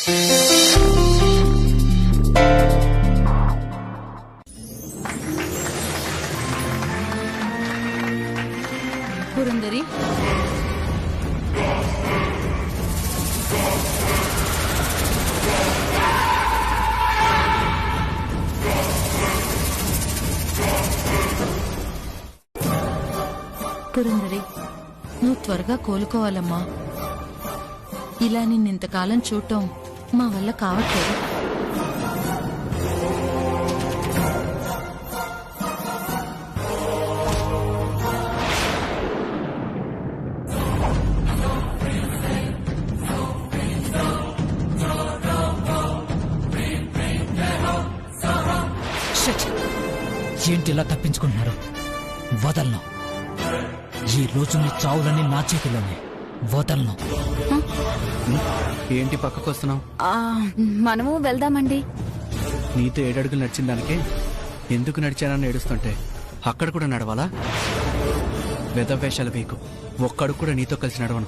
పురందరి, పురందరి, నువ్వు త్వరగా కోలుకోవాలమ్మా. ఇలా నిన్నింతకాలం చూడటం మా వల్ల కావట్లేదు. ఏంటి ఇలా తప్పించుకుంటున్నారు? వదలను. ఈ రోజు మీ చావులన్నీ నా చేతిలోనే. వదలను. ఏంటి పక్కకు వస్తున్నావు? మనము వెళ్దామండి. నీతో 7 అడుగులు నడిచిన దానికే ఎందుకు నడిచానని ఏడుస్తుంటే అక్కడ కూడా నడవాలా? వెదవేషాల వీకు. ఒక్కడుగు కూడా నీతో కలిసి నడవను.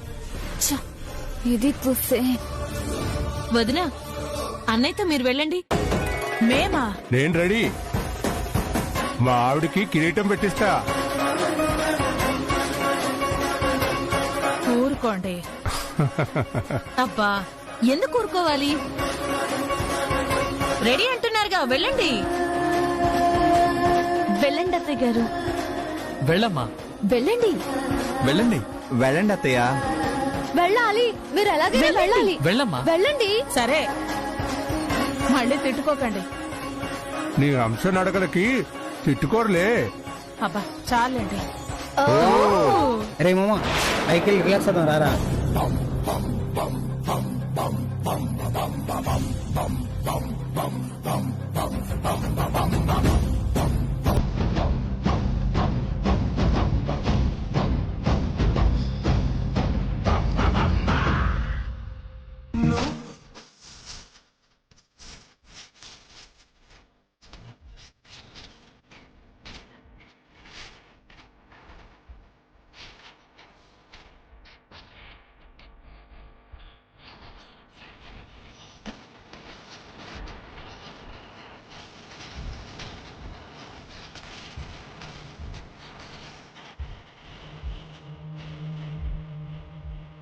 ఇది చూస్తే వదినా, అన్నయ్యతో మీరు వెళ్ళండి. మేమా? నేను రెడీ. మా ఆవిడికి కిరీటం పెట్టిస్తా. ఊరుకోండి. అబ్బా, ఎందుకు ఊరుకోవాలి? రెడీ అంటున్నారుగా, వెళ్ళండి. వెళ్ళండి అత్తయ్య గారు. వెళ్ళమ్మా. వెళ్ళండి. వెళ్ళండి. వెళ్ళండి అత్తయ్య. వెళ్ళాలి. మీరు ఎలాగైనా వెళ్ళాలి. వెళ్ళమ్మా. వెళ్ళండి. సరే, మళ్ళీ తిట్టుకోకండి. నీ అంశ నడకలకి తిట్టుకోరులే. అబ్బా చాలండి. అరే మామ, పైకి రిలాక్స్ అవుతాం రారా.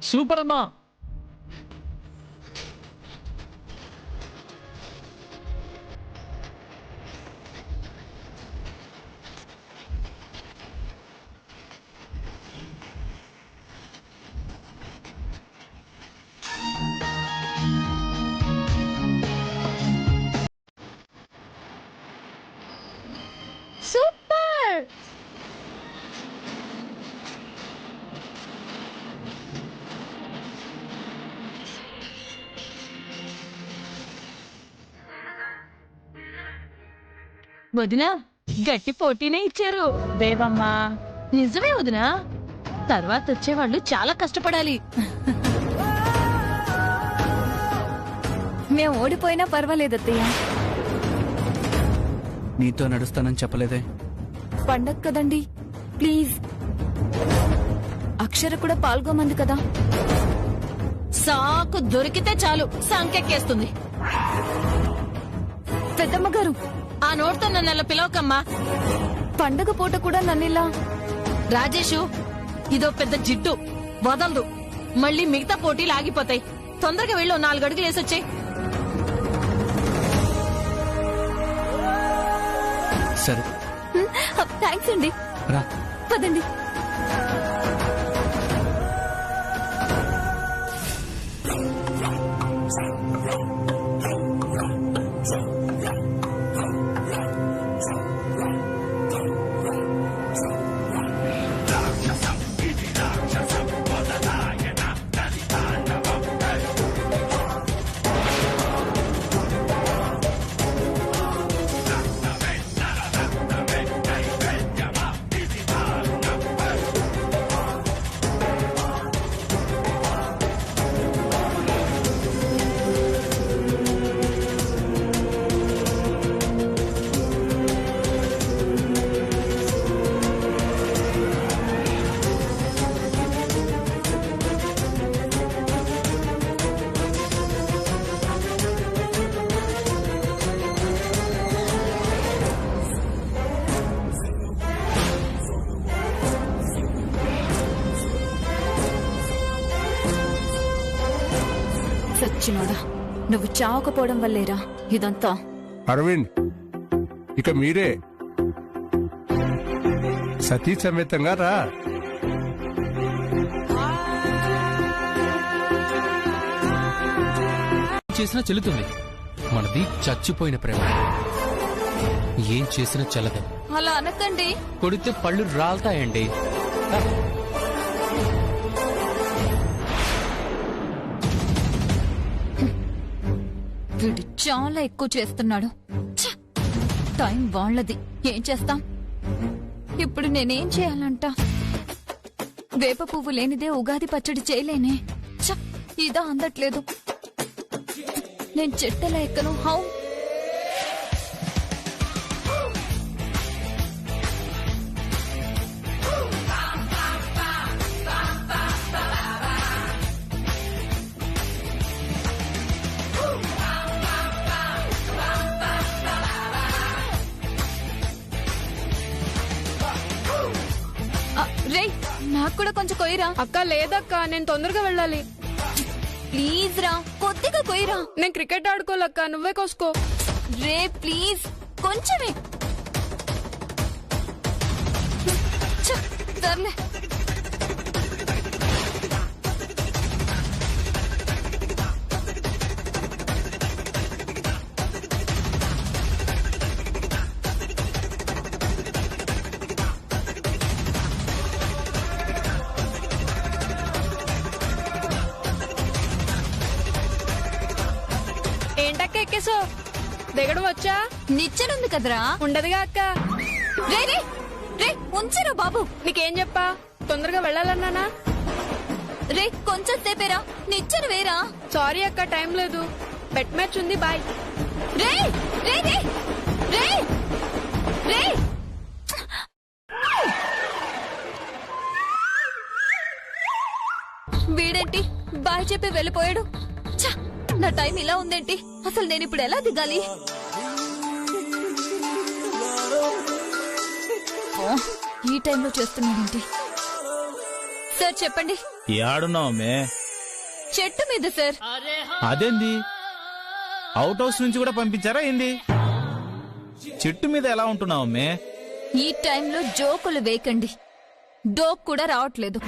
సూపర్ అమ్మా. సూపర్. వదినా, గట్టి పోటీనే ఇచ్చారు. దేవమ్మా, నిజమే వదినా. తర్వాత వచ్చేవాళ్ళు చాలా కష్టపడాలి. మేము ఓడిపోయినా పర్వాలేదు అత్తయ్య. నీతో నడుస్తానని చెప్పలేదే. పండగ కదండి, ప్లీజ్. అక్షర కూడా పాల్గొమంది కదా. సాకు దొరికితే చాలు సంకెక్కేస్తుంది. పెద్దమ్మ గారు, ఆ నోటితో నన్ను అలా పిలవకమ్మా. పండగ పూట కూడా నన్నిలా. రాజేషు, ఇదో పెద్ద జిడ్డు, వదలదు. మళ్ళీ మిగతా పోటీలు ఆగిపోతాయి. తొందరగా వెళ్ళు, 4 అడుగులు వేసొచ్చాయి. సరే, థ్యాంక్స్ అండి. రా. పదండి. సచ్చినోడా, నువ్వు చావకపోవడం వల్లేరా ఇదంతా. అరవింద్, ఇక మీరే సతీ సమేతంగా రా. చేసినా చెల్లుతుంది. మనది చచ్చిపోయిన ప్రేమ. ఏం చేసినా చెల్లదు. అలా అనకండి. కొడితే పళ్ళు రాలుతాయండి. వీడు చాలా ఎక్కువ చేస్తున్నాడు. ఛ! టైం వాళ్ళది, ఏం చేస్తాం ఇప్పుడు? నేనేం చేయాలంట? వేప పువ్వు లేనిదే ఉగాది పచ్చడి చేయలేనే. ఛ! ఇదా అందట్లేదు. నేను చెట్టెలా ఎక్కను? హౌ? రే, నాకు కూడా కొంచెం కొయ్యరా. అక్క లేదక్క, నేను తొందరగా వెళ్ళాలి. ప్లీజ్ రా, కొద్దిగా కొయ్యరా. నేను క్రికెట్ ఆడుకోలేక్క, నువ్వే కోసుకో. రే ప్లీజ్, కొంచెమే. ఛ, సర్లే. ఏంటక్క ఎక్కేసో? దిగడం వచ్చా? నిచ్చెనుంది కదరా. ఉండదుగా అక్క. రే రే రే, ఉంచరా బాబు. నీకేం చెప్పా? తొందరగా వెళ్ళాలన్నానా? రే కొంచెం సేపేరా, నిచ్చెను వేరా. సారీ అక్క, టైం లేదు. బెట్ మ్యాచ్ ఉంది, బాయ్. రే రే రే రే రే. వీడేంటి బాయ్ చెప్పి వెళ్ళిపోయాడు? ఛ! నా టైం ఇలా ఉందేంటి? అసలు నేను ఇప్పుడు ఎలా దిగాలి? ఓ, ఈ టైంలో చేస్తున్నాడేంటి? సార్ చెప్పండి. ఏడున్నావమ్మే? చెట్టు మీద సార్. అదేంది, అవుట్ హౌస్ నుంచి కూడా పంపించారా ఏంది? చెట్టు మీద ఎలా ఉంటున్నావమ్మే? ఈ టైంలో జోకులు వేయకండి. డోక్ కూడా రావట్లేదు.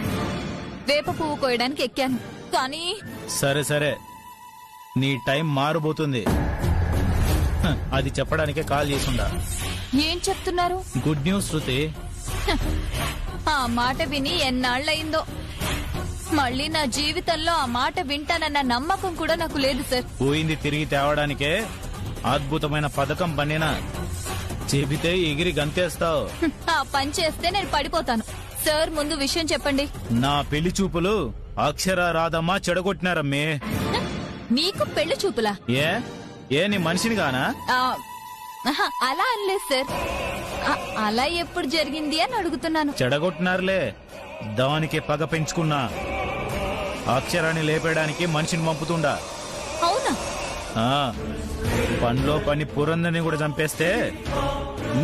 వేప పువ్వు కోయడానికి ఎక్కాను కానీ. సరే సరే, నీ టైం మారబోతుంది. అది చెప్పడానికే కాల్ చేసుందా. ఏం చెప్తున్నారు? గుడ్ న్యూస్ శృతి. ఆ మాట విని ఎన్నాళ్ళయిందో. మళ్ళీ నా జీవితంలో ఆ మాట వింటానన్న నమ్మకం కూడా నాకు లేదు సార్. పోయింది తిరిగి తేవడానికే అద్భుతమైన పథకం పన్నినా. చెబితే ఎగిరి గంతేస్తావు. ఆ పని చేస్తే నేను పడిపోతాను. సార్ ముందు విషయం చెప్పండి. నా పెళ్లి చూపులు అక్షర రాధమ్మ చెడగొట్టినారమ్మే. మీకు పెళ్లి చూపులా? ఏ నీ మనిషిని గానా? అలా అనలేదు సార్. అలా ఎప్పుడు జరిగింది అని అడుగుతున్నాను. చెడగొట్టినారులే, దానికి పగ పెంచుకున్నా. అక్షరాన్ని లేపేయడానికి మనిషిని పంపుతుండా. అవునా? పనిలో పని పురందని కూడా చంపేస్తే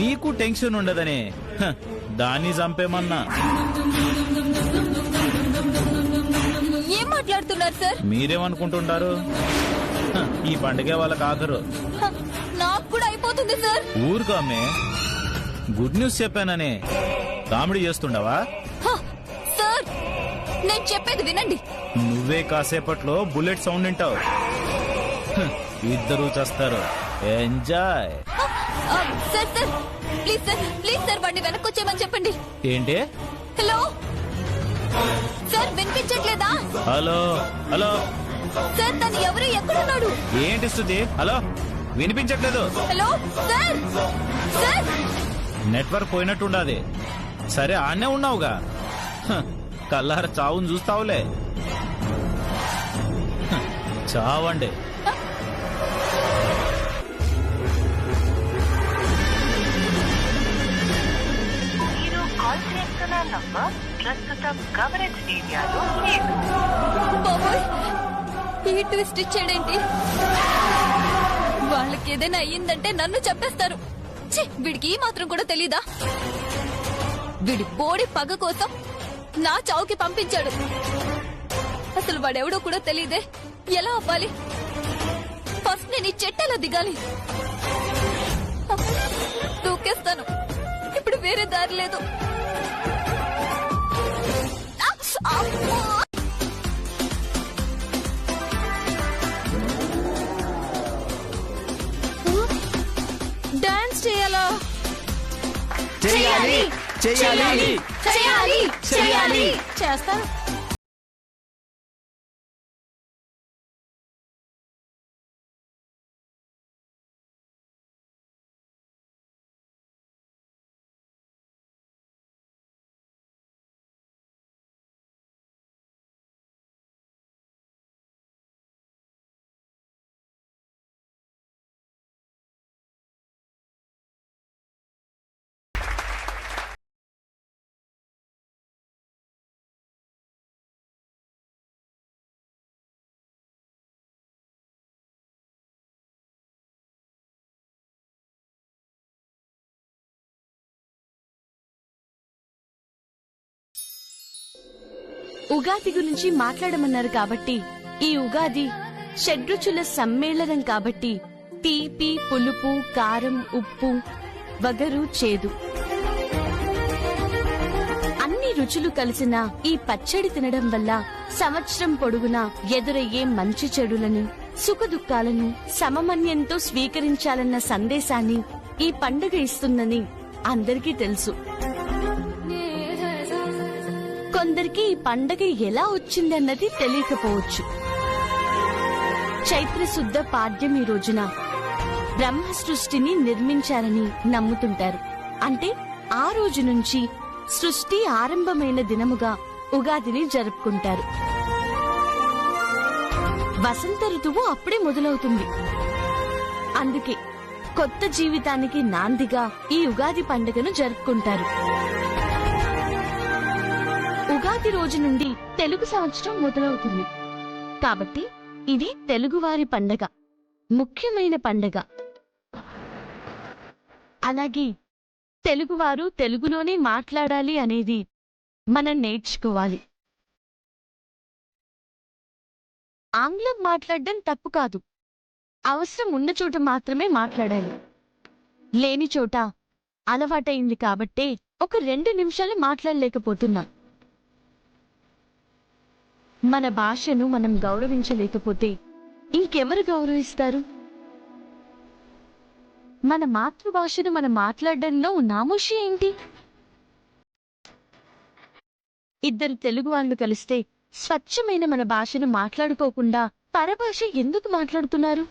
నీకు టెన్షన్ ఉండదని దాన్ని చంపేమన్నా. ఏం మాట్లాడుతున్నారు సార్? మీరేమనుకుంటుంటారు? ఈ పండుగ వాళ్ళకి ఆఖరు. నాకు కూడా అయిపోతుంది సార్. ఊరుకోమ్మే, గుడ్ న్యూస్ చెప్పానని కామెడీ చేస్తుండవా? సార్ నేను చెప్పేది వినండి. నువ్వే కాసేపట్లో బుల్లెట్ సౌండ్ వింటావు. ఇద్దరు చేస్తారు. Enjoy. Sir sir please sir వాడిని వెనక్కి వచ్చేయమని చెప్పండి. ఏంటి? హలో సార్, వినిపించట్లేదా? హలో హలో సార్, తను ఎవరు, ఎక్కడున్నాడు? ఏంటి స్థుతి? హలో, వినిపించట్లేదు. Hello sir sir. నెట్వర్క్ పోయినట్టుండాది. సరే ఆనే ఉన్నావుగా, కల్లార చావును చూస్తావులే. చావండి. బాబోయ్, ఈ ట్విస్ట్ ఇచ్చాడేంటి? వాళ్ళకి ఏదైనా అయ్యిందంటే నన్ను చంపేస్తారు. ఛీ, వీడికి ఈ మాత్రం కూడా తెలీదా? వీడి బోడి పగ కోసం నా చావుకి పంపించాడు. అసలు వాడెవడో కూడా తెలీదే. ఎలా అవ్వాలి? ఫస్ట్ నేను ఈ చెట్టెలా దిగాలి? దూకేస్తాను. ఇప్పుడు వేరే దారి లేదు. అమ్మో! డాన్స్ చేయాలా? చేయాలి చేయాలి చేయాలి చేయాలి చేస్తాను. ఉగాది గురించి మాట్లాడమన్నారు కాబట్టి ఈ ఉగాది షడ్రుచుల సమ్మేళనం కాబట్టి తీపి, పులుపు, కారం, ఉప్పు, వగరు, చేదు అన్ని రుచులు కలిసిన ఈ పచ్చడి తినడం వల్ల సంవత్సరం పొడుగునా ఎదురయ్యే మంచి చెడులను, సుఖదుఖాలను సమమన్యంతో స్వీకరించాలన్న సందేశాన్ని ఈ పండుగ ఇస్తుందని అందరికీ తెలుసు. కొందరికి ఈ పండగ ఎలా వచ్చిందన్నది తెలియకపోవచ్చు. చైత్ర శుద్ధ పాడ్యం ఈ రోజున బ్రహ్మ సృష్టిని నిర్మించారని నమ్ముతుంటారు. అంటే ఆ రోజు నుంచి సృష్టి ఆరంభమైన దినముగా ఉగాదిని జరుపుకుంటారు. వసంత ఋతువు అప్పుడే మొదలవుతుంది. అందుకే కొత్త జీవితానికి నాందిగా ఈ ఉగాది పండుగను జరుపుకుంటారు. ఉగాది రోజు నుండి తెలుగు సంవత్సరం మొదలవుతుంది కాబట్టి ఇది తెలుగువారి పండగ, ముఖ్యమైన పండగ. అలాగే తెలుగువారు తెలుగులోనే మాట్లాడాలి అనేది మనం నేర్చుకోవాలి. ఆంగ్లం మాట్లాడడం తప్పు కాదు. అవసరం ఉన్న చోట మాత్రమే మాట్లాడాలి. లేని చోట అలవాటైంది కాబట్టే ఒక 2 నిమిషాలు మాట్లాడలేకపోతున్నా. మన భాషను మనం గౌరవించలేకపోతే ఇంకెవరు గౌరవిస్తారు? మన మాతృభాషను మనం మాట్లాడడంలో నామోషి ఏంటి? ఇద్దరు తెలుగు వాళ్ళు కలిస్తే స్వచ్ఛమైన మన భాషను మాట్లాడుకోకుండా పరభాష ఎందుకు మాట్లాడుతున్నారు?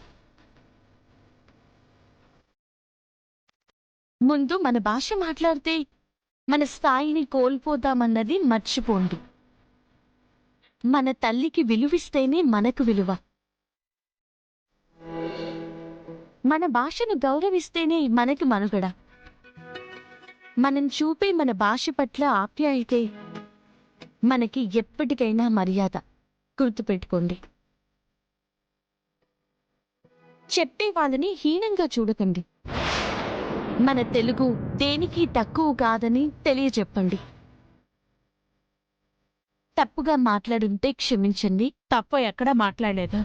ముందు మన భాష మాట్లాడితే మన స్థాయిని కోల్పోతామన్నది మర్చిపోండి. మన తల్లికి విలువిస్తేనే మనకు విలువ. మన భాషను గౌరవిస్తేనే మనకి మనుగడ. మనం చూపే మన భాష పట్ల ఆప్యాయతే మనకి ఎప్పటికైనా మర్యాద. గుర్తుపెట్టుకోండి. చెప్పే వాళ్ళని హీనంగా చూడకండి. మన తెలుగు దేనికి తక్కువ కాదని తెలియజెప్పండి. తప్పుగా మాట్లాడుంటే క్షమించండి. తప్పు ఎక్కడా మాట్లాడలేదు.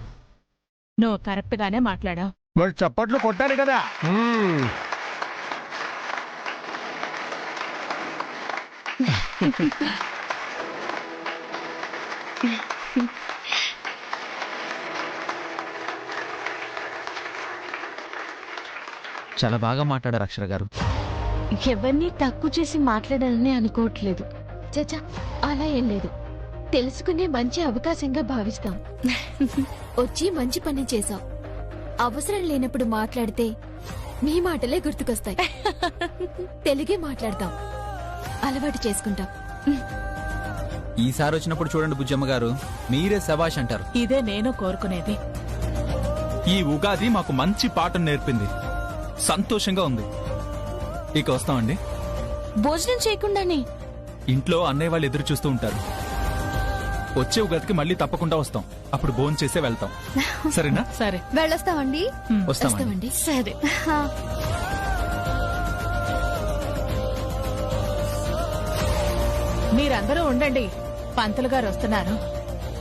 నువ్వు కరెక్ట్ గానే మాట్లాడావు. మరి చప్పట్లు కొట్టారు కదా. చాలా బాగా మాట్లాడారు అక్షర గారు. ఎవరిని తక్కువ చేసి మాట్లాడాలని అనుకోవట్లేదు. చచా, అలా ఏం లేదు. తెలుసుకునే మంచి అవకాశంగా భావిస్తాం. వచ్చి మంచి పని చేశాం. అవసరం లేనప్పుడు మాట్లాడితే మీ మాటలే గుర్తుకొస్తాయి. తెలుగే మాట్లాడతాం. అలవాటు చేసుకుంటాం. ఈసారి వచ్చినప్పుడు చూడండి బుజ్జమ్మ గారు, మీరే శబాష్ అంటారు. ఇదే నేను కోరుకునేది. ఈ ఉగాది మాకు మంచి పాఠం నేర్పింది. సంతోషంగా ఉంది. ఇక వస్తామండి. భోజనం చేయకుండానే ఇంట్లో అన్నయ్య వాళ్ళు ఎదురు చూస్తూ ఉంటారు. వచ్చే ఉగాదికి మళ్ళీ తప్పకుండా వస్తాం. అప్పుడు భోజనం చేసే వెళ్తాం. సరేనా? సరే, వెళ్ళొస్తామండి. వస్తామండి. సరే. మీరందరూ ఉండండి. పంతులు గారు వస్తున్నారు.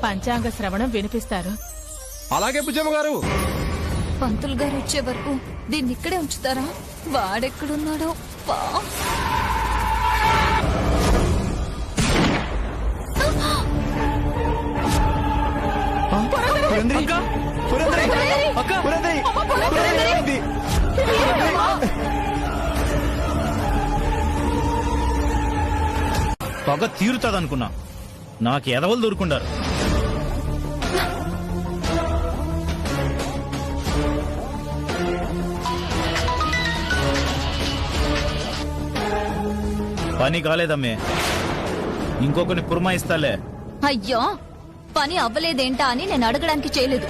పంచాంగ శ్రవణం వినిపిస్తారు. అలాగే బుజ్జమ్మ గారు. పంతులు గారు వచ్చే వరకు దీన్ని ఇక్కడే ఉంచుతారా? వాడెక్కడున్నాడో పా. పొగ తీరుతాదనుకున్నా, నాకు ఎదవలు దొరుకుండారు. పని కాలేదమ్మే, ఇంకొకరిని పురమాయిస్తాలే. అయ్యో, పని అవ్వలేదేంటా అని నేను అడగడానికి చేయలేదు.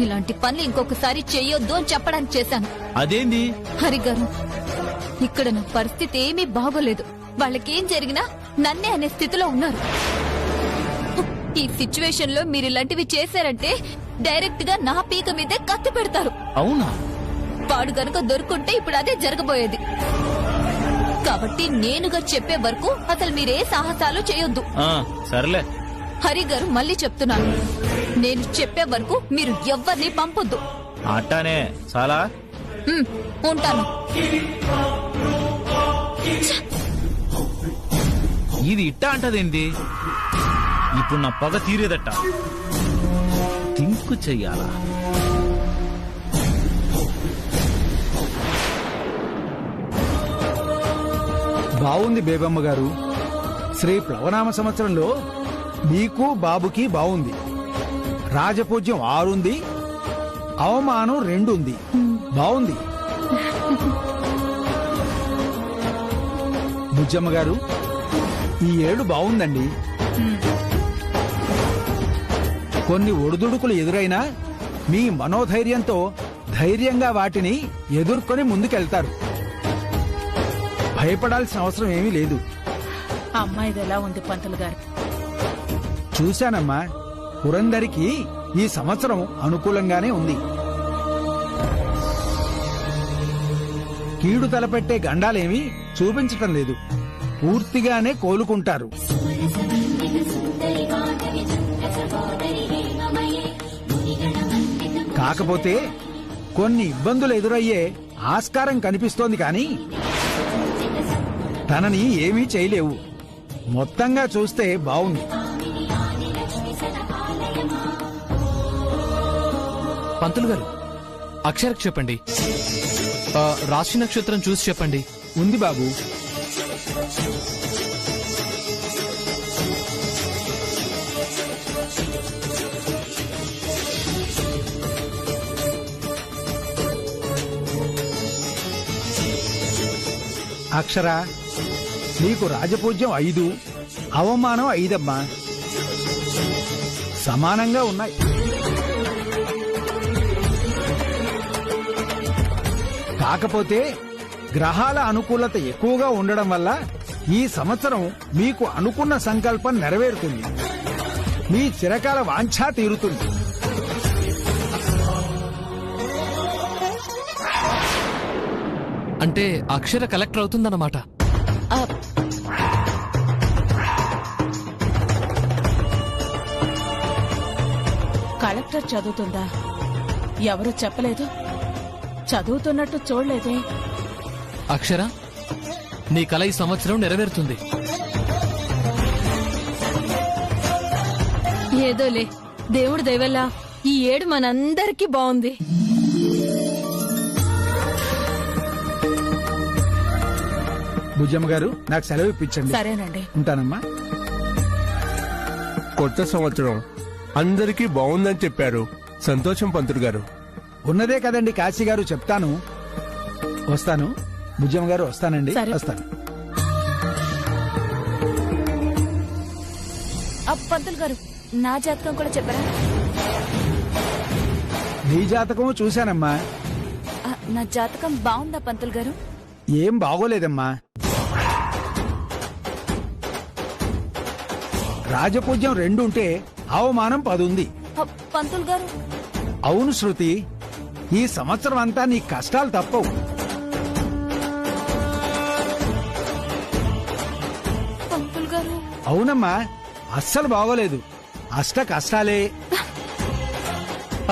ఇలాంటి పనులు ఇంకొకసారి చెయ్యొద్దు అని చెప్పడానికి చేశాను. అదేంది హరిగారు, ఇక్కడ నా పరిస్థితి ఏమీ బాగోలేదు. వాళ్ళకేం జరిగినా నన్నే అనే స్థితిలో ఉన్నారు. ఈ సిచ్యువేషన్ లో మీరు ఇలాంటివి చేశారంటే డైరెక్ట్ గా నా పీక మీదే కత్తి పెడతారు. అవునా? వాడు గనుక దొరుకుంటే ఇప్పుడు అదే జరగబోయేది. కాబట్టి నేనుగా చెప్పే వరకు అసలు మీరే సాహసాలు చేయొద్దు. సర్లే హరిగారు, మళ్ళీ చెప్తున్నాను, నేను చెప్పే వరకు మీరు ఎవ్వరిని పంపొద్దు. అట్టానే చాలా ఉంటాను. ఇది ఇట్టా అంటదేంది? ఇప్పుడు నా పగ తీరేదట. తింకు చెయ్యాలా? బావుంది బేబమ్మ గారు. శ్రీ ప్లవనామ సంవత్సరంలో మీకు బాబుకి బావుంది. రాజపూజ్యం 6 ఉంది, అవమానం 2 ఉంది. బావుంది. బుజ్జమ్మ గారు, ఈ ఏడు బావుందండి. కొన్ని ఒడిదుడుకులు ఎదురైనా మీ మనోధైర్యంతో ధైర్యంగా వాటిని ఎదుర్కొని ముందుకెళ్తారు. భయపడాల్సిన అవసరం ఏమీ లేదు. అమ్మాయిది ఎలా ఉంది పంతులు గారు? చూశానమ్మా, పురందరికి ఈ సంవత్సరం అనుకూలంగానే ఉంది. కీడు తలపెట్టే గండాలేమీ చూపించటం లేదు. పూర్తిగానే కోలుకుంటారు. కాకపోతే కొన్ని ఇబ్బందులు ఎదురయ్యే ఆస్కారం కనిపిస్తోంది, కానీ తనని ఏమీ చేయలేవు. మొత్తంగా చూస్తే బావుంది. పంతులు గారు, అక్షరకు చెప్పండి. రాశి నక్షత్రం చూసి చెప్పండి. ఉంది బాబు. అక్షర, నీకు రాజపూజ్యం 5, అవమానం 5 అమ్మా. సమానంగా ఉన్నాయి. కాకపోతే గ్రహాల అనుకూలత ఎక్కువగా ఉండడం వల్ల ఈ సంవత్సరం మీకు అనుకున్న సంకల్పం నెరవేరుతుంది. మీ చిరకాల వాంఛా తీరుతుంది. అంటే అక్షర కలెక్టర్ అవుతుందన్నమాట. కలెక్టర్ చదువుతుందా? ఎవరు చెప్పలేదు. చదువుతున్నట్టు చూడలేదే. అక్షర, నీ కల ఈ సంవత్సరం నెరవేరుతుంది. ఏదోలే, దేవుడి దయవల్ల ఈ ఏడు మనందరికీ బాగుంది. బుజ్జమ్మ గారు, నాకు సెలవు ఇప్పించండి. సరేనండి, ఉంటానమ్మా. కొత్త సంవత్సరం అందరికీ బాగుందని చెప్పారు. సంతోషం పంతులు గారు. ఉన్నదే కదండి కాశీ గారు, చెప్తాను. వస్తాను బుజ్జమ్మ గారు, వస్తానండి. వస్తాను. పంతులు గారు, నా జాతకం కూడా చెప్పరా? నీ జాతకము చూశానమ్మా. నా జాతకం బాగుందా పంతులు గారు? ఏం బాగోలేదమ్మా. రాజపూజ్యం 2 ఉంటే అవమానం 10 ఉంది. పంతులు గారు, అవును శృతి, ఈ సంవత్సరం అంతా నీ కష్టాలు తప్పవు. పంతులు గారు, అవునమ్మా, అస్సలు బాగోలేదు. అష్ట కష్టాలే.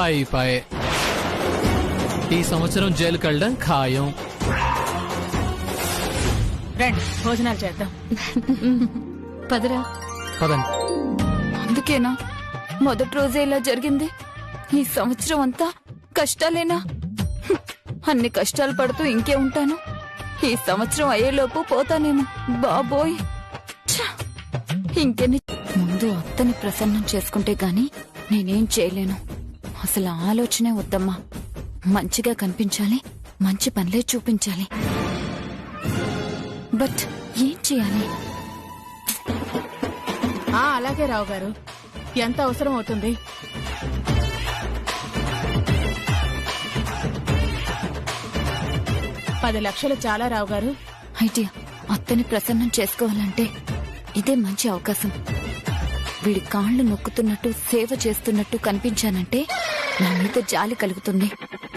అయిపోయే. ఈ సంవత్సరం జైలుకి వెళ్ళడం ఖాయం. రండి భోజనాలు చేద్దాం. పదరా. పదండి. అందుకేనా మొదటి రోజే ఇలా జరిగింది? ఈ సంవత్సరం అంతా కష్టాలేనా? అన్ని కష్టాలు పడుతూ ఇంకే ఉంటాను. ఈ సంవత్సరం అయ్యేలోపు పోతానేమో. బాబోయ్, ఛ! ఇంకెన్ని. ముందు అత్తని ప్రసన్నం చేసుకుంటే గాని నేనేం చేయలేను. అసలు ఆలోచనే వద్దమ్మా. మంచిగా కనిపించాలి, మంచి పనులే చూపించాలి. బట్ ఏం చేయాలి? అలాగే రావు గారు, ఎంత అవసరం అవుతుంది? $10 చాలా రావు గారు. ఐడియా. అత్తని ప్రసన్నం చేసుకోవాలంటే ఇదే మంచి అవకాశం. వీడి కాళ్లు నొక్కుతున్నట్టు సేవ చేస్తున్నట్టు కనిపించానంటే నా మీద జాలి కలుగుతుంది.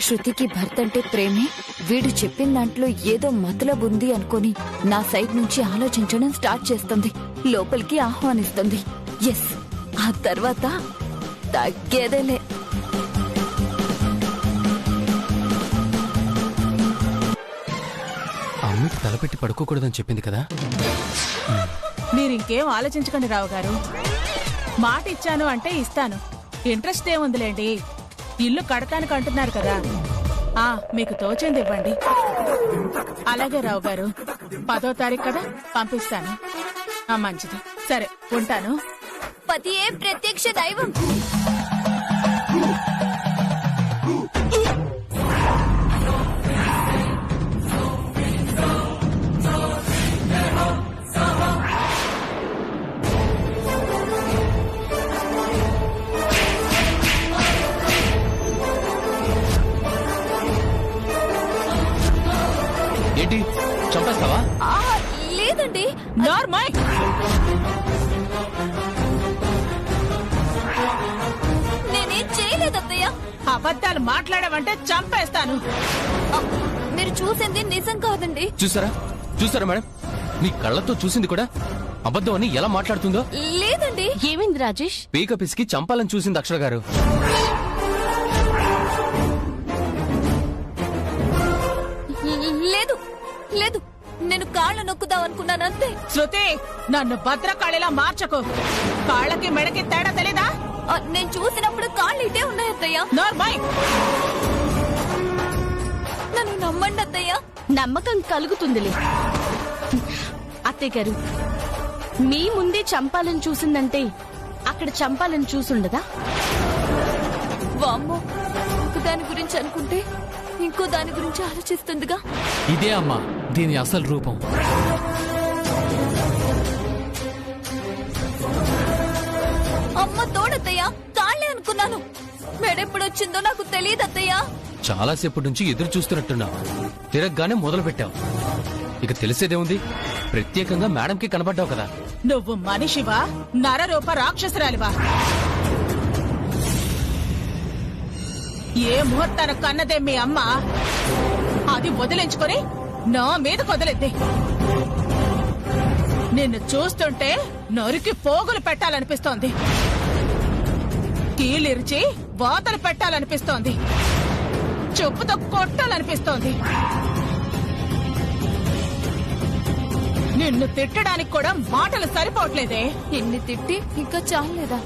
శృతికి భర్త అంటే ప్రేమే. వీడు చెప్పిన దాంట్లో ఏదో మతలబు ఉంది అనుకుని నా సైడ్ నుంచి ఆలోచించడం స్టార్ట్ చేస్తుంది. లోపలికి ఆహ్వానిస్తుంది. ఎస్, ఆ తర్వాత తగ్గేదేలే. అమ్మకి తలపెట్టి పడుకోకూడదని చెప్పింది కదా. మీరింకేం ఆలోచించకండి రావు గారు. మాట ఇచ్చాను అంటే ఇస్తాను. ఇంట్రెస్ట్ ఏముందిలేండి, ఇల్లు కడతానికి అంటున్నారు కదా. మీకు తోచింది ఇవ్వండి. అలాగే రావు గారు, 10వ తారీఖు కదా, పంపిస్తాను. మంచిది, సరే ఉంటాను. పతియే ప్రత్యక్ష దైవం. ఏంటి చంపేస్తావా? లేదండి. నార్మల్. నేనేం చేయలేదత్తయ్య. అబద్ధాలు మాట్లాడమంటే చంపేస్తాను. మీరు చూసింది నిజం కాదండి. చూసారా మేడం, మీ కళ్ళతో చూసింది కూడా అబద్ధం అని ఎలా మాట్లాడుతుందో. లేదండి. ఏమైంది రాజేష్? పీక పిసికి చంపాలని చూసింది అక్షర గారు. లేదు లేదు, నేను కాళ్ళ నొక్కుదాం అనుకున్నాను అంతే. శృతి, నన్ను భద్రకాళిలా మార్చకు. కాళ్ళకి మెడకి తేడా తెలీదా? నేను చూసినప్పుడు కాళ్ళు ఇటే ఉన్నాయి అత్తయ్య. నార్మల్. నన్ను నమ్మండి అత్తయ్య. నమ్మకం కలుగుతుందిలే. అత్తయ్య గారు, మీ ముందే చంపాలని చూసిందంటే అక్కడ చంపాలని చూసుండదా? వామ్మో, దాని గురించి అనుకుంటే ఇంకో దాని గురించి ఆలోచిస్తుందిగా. ఇదే అమ్మా దీని అసలు రూపం. అమ్మ తోడత్తయ్య, కాళ్ళే అనుకున్నాను. మెడెప్పుడొచ్చిందో నాకు తెలియదు అత్తయ్య. చాలాసేపటి నుంచి ఎదురు చూస్తున్నట్టున్నా. తిరగగానే మొదలు పెట్టావు. ఇక తెలిసేదేముంది, ప్రత్యేకంగా మేడంకి కనబడ్డావు కదా. నువ్వు మనిషివా, నరరూప రాక్షసురాలివా? ఏ ముహూర్తాన కన్నదే మీ అమ్మ, అది వదిలించుకొని నా మీద వదిలేద్ది. నిన్ను చూస్తుంటే నరికి పోగులు పెట్టాలనిపిస్తోంది, కీలిరిచి వాతలు పెట్టాలనిపిస్తోంది, చెప్పుతో కొట్టాలనిపిస్తోంది. నిన్ను తిట్టడానికి కూడా మాటలు సరిపోవట్లేదే. ఎన్ని తిట్టి ఇంకా చాలేదా?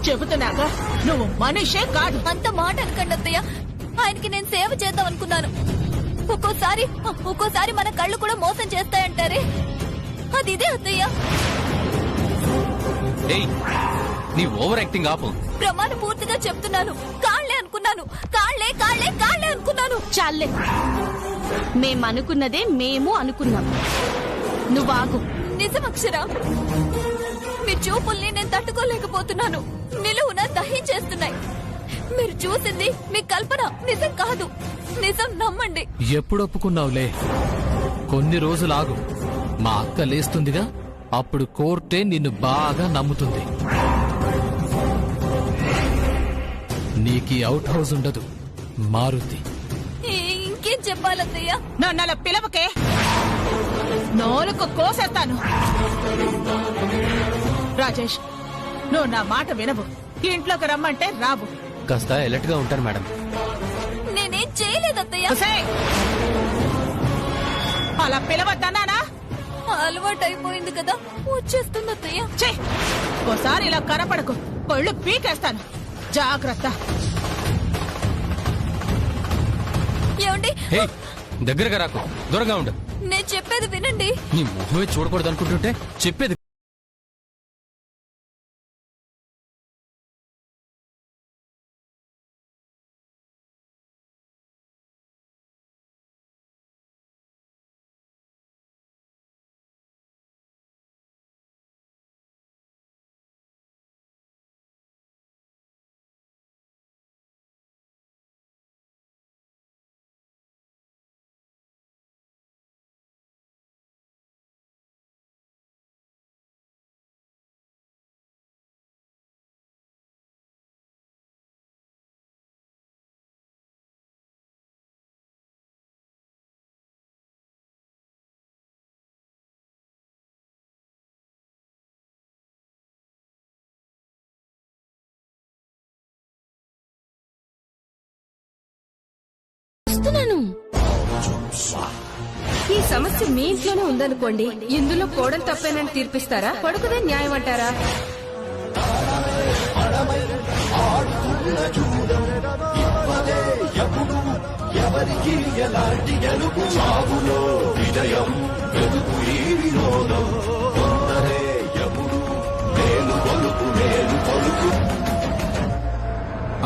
చెబుతున్నాగా, నువ్వు మనిషే కాదు. అంత మాట అనకండి అత్తయ్య. ఆయనకి నేను సేవ చేద్దాం అనుకున్నాను. ఒక్కోసారి మన కళ్ళు కూడా మోసం చేస్తాయంటారే, అది ఇదే అత్తయ్య. నీ ఓవర్ యాక్టింగ్ ఆపు. ప్రమాణ పూర్తిగా చెప్తున్నాను, కాళ్లే అనుకున్నాను. కాళ్లే కాళ్లే కాళ్లే అనుకున్నాను. చాలే, మేమనుకున్నదే మేము అనుకున్నాం. నువ్వాగు. నిజం అక్షర, మీ చూపుల్ని నేను తట్టుకోలేకపోతున్నాను. నిలువున దహించేస్తున్నాయి. మీరు చూసింది మీ కల్పన, నిజం కాదు. నిజం నమ్మండి. ఎప్పుడు ఒప్పుకున్నావులే, కొన్ని రోజులాగు. మా అక్క లేస్తుందిగా, అప్పుడు కోర్టే నిన్ను బాగా నమ్ముతుంది. నీకీ అవుట్ హౌస్ ఉండదు, మారుతి. ఇంకేం చెప్పాలత్తయ్య? నన్నల పిలవకే, నోలుకు కోసేస్తాను. రాజేష్, నువ్వు నా మాట వినవు. ఇంట్లోకి రమ్మంటే రావు. కాస్త ఎలర్ట్ గా ఉంటాను మేడం. నేనేం చేయలేదత్తయ్య. ఒసేయ్! అలా పిలవద్దన్నానా? అలవాటు అయిపోయింది కదా, వచ్చేస్తుంది అత్తయ్య. ఛీ! ఓసారి ఇలా కనపడకు, పళ్ళు పీకేస్తాను. జాగ్రత్త. ఏమండి, దగ్గరగా రాకు, దూరంగా ఉండు. నేను చెప్పేది వినండి. నీ మొహమే చూడకూడదు అనుకుంటుంటే చెప్పేది. వస్తున్నాను. ఈ సమస్య మీ ఇంట్లోనే ఉందనుకోండి, ఇందులో కోడలు తప్పేనని తీర్పిస్తారా, కొడుకుదే న్యాయం అంటారా?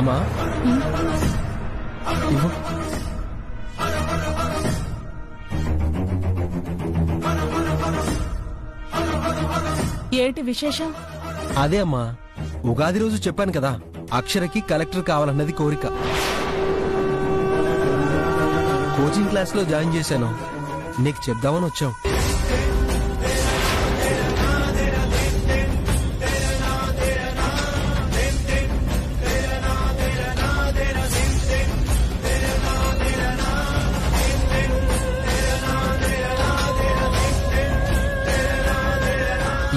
అమ్మా, ఏంటి విశేషం? అదే అమ్మా, ఉగాది రోజు చెప్పాను కదా, అక్షరకి కలెక్టర్ కావాలన్నది కోరిక. కోచింగ్ క్లాస్ లో జాయిన్ చేశాను, నీకు చెప్దామని వచ్చాం.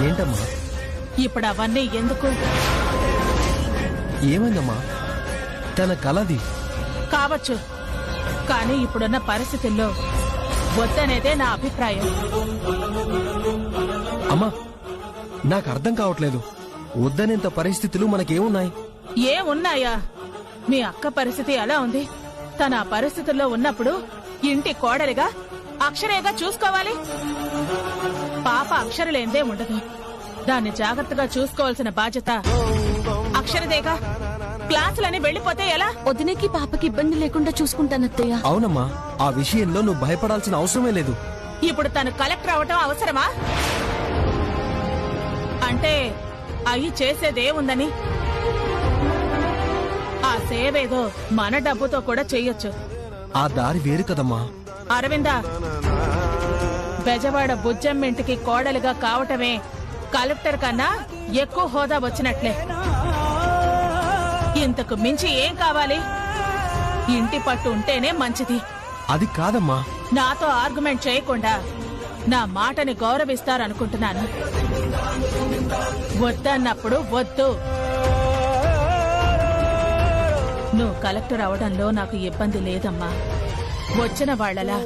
ఏంటమ్మా ఇప్పుడు అవన్నీ ఎందుకు? ఏమైందమ్మా? తన కలది కావచ్చు, కానీ ఇప్పుడున్న పరిస్థితుల్లో వద్దనేదే నా అభిప్రాయం. అమ్మా, నాకు అర్థం కావట్లేదు, వద్దనేంత పరిస్థితులు మనకేమున్నాయి? ఏమున్నాయా? మీ అక్క పరిస్థితి ఎలా ఉంది? తన ఆ పరిస్థితుల్లో ఉన్నప్పుడు ఇంటి కోడలిగా అక్షరేగా చూసుకోవాలి. పాప అక్షరలేందే ఉండదు, దాన్ని జాగ్రత్తగా చూసుకోవాల్సిన బాధ్యత అక్షరదేగా. క్లాసులని వెళ్లిపోతే ఎలా? వదినకి పాపకి ఇబ్బంది లేకుండా చూసుకుంటానత్తయ్య. అవునమ్మా, ఆ విషయంలో నువ్వు భయపడాల్సిన అవసరమే లేదు. ఇప్పుడు తను కలెక్టర్ అవటం అవసరమా? అంటే అయి చేసేదేముందని? ఆ సేవేదో మన డబ్బుతో కూడా చెయ్యొచ్చు. ఆ దారి వేరు కదమ్మా. అరవిందా, బెజవాడ బుజ్జమ్మింటికి కోడలుగా కావటమే కలెక్టర్ కన్నా ఎక్కువ హోదా వచ్చినట్లే. ఇంతకు మించి ఏం కావాలి? ఇంటి పట్టు ఉంటేనే మంచిది. అది కాదమ్మా. నాతో ఆర్గ్యుమెంట్ చేయకుండా నా మాటని గౌరవిస్తారనుకుంటున్నాను. వద్దన్నప్పుడు వద్దు. నువ్వు కలెక్టర్ అవడంలో నాకు ఇబ్బంది లేదమ్మా. వచ్చిన వాళ్లలా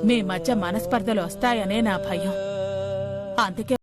మీ మధ్య మనస్పర్ధలు వస్తాయనే నా భయం. అందుకే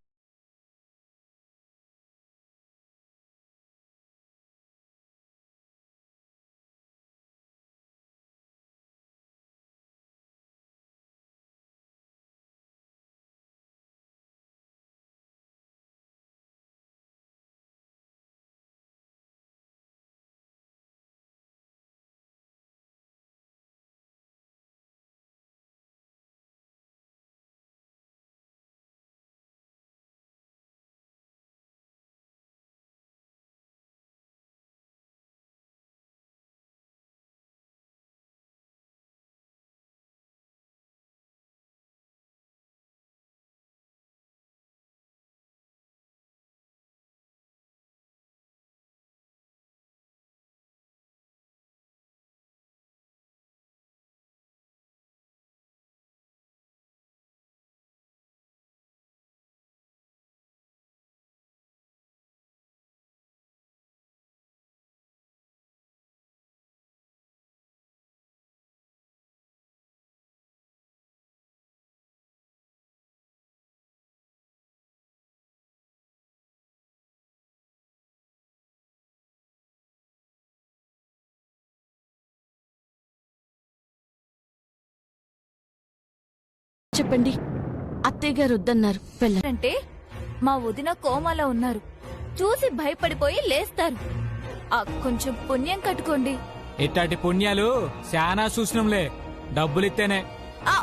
చెప్పండి. అత్తయ్య గారు వద్దన్నారు. వెళ్ళండి. అంటే మా వదిన కోమాలో ఉన్నారు. చూసి భయపడిపోయి లేస్తారు. కొంచెం పుణ్యం కట్టుకోండి. ఇట్లాంటి పుణ్యాలు శానా చూసినంలే. డబ్బులిస్తేనే.